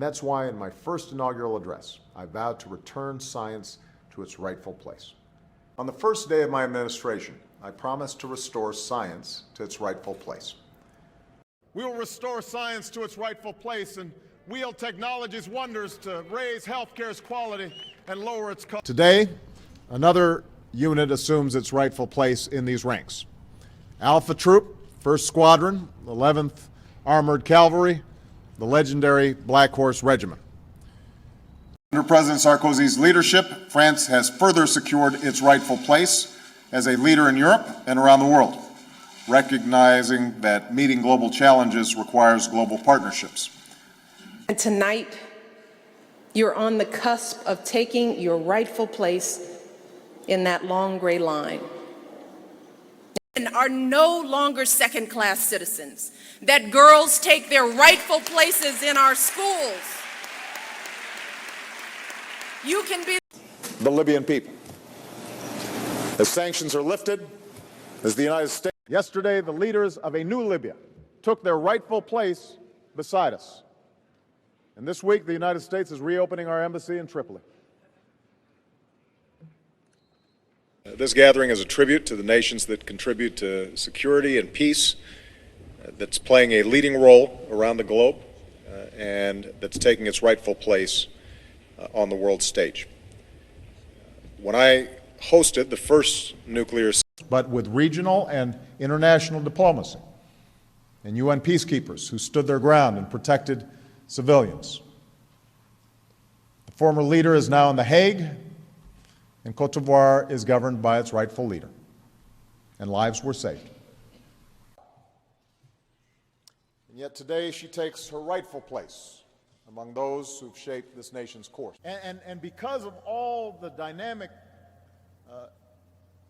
And that's why in my first inaugural address, I vowed to return science to its rightful place. On the first day of my administration, I promised to restore science to its rightful place. We will restore science to its rightful place and wield technology's wonders to raise healthcare's quality and lower its cost. Today, another unit assumes its rightful place in these ranks. Alpha Troop, 1st Squadron, 11th Armored Cavalry, the legendary Black Horse Regiment. Under President Sarkozy's leadership, France has further secured its rightful place as a leader in Europe and around the world, recognizing that meeting global challenges requires global partnerships. And tonight, you're on the cusp of taking your rightful place in that long gray line. And are no longer second-class citizens, that girls take their rightful places in our schools. You can be The Libyan people. As sanctions are lifted, as the United States... Yesterday, the leaders of a new Libya took their rightful place beside us. And this week, the United States is reopening our embassy in Tripoli. This gathering is a tribute to the nations that contribute to security and peace, that's playing a leading role around the globe, and that's taking its rightful place on the world stage. When I hosted the first nuclear... But with regional and international diplomacy and UN peacekeepers who stood their ground and protected civilians. The former leader is now in The Hague, and Côte d'Ivoire is governed by its rightful leader, and lives were saved. And yet today she takes her rightful place among those who've shaped this nation's course. And because of all the dynamic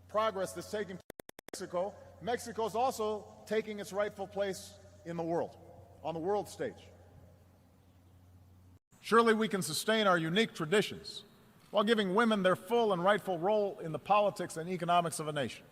progress that's taking place in Mexico, Mexico is also taking its rightful place in the world, on the world stage. Surely we can sustain our unique traditions while giving women their full and rightful role in the politics and economics of a nation.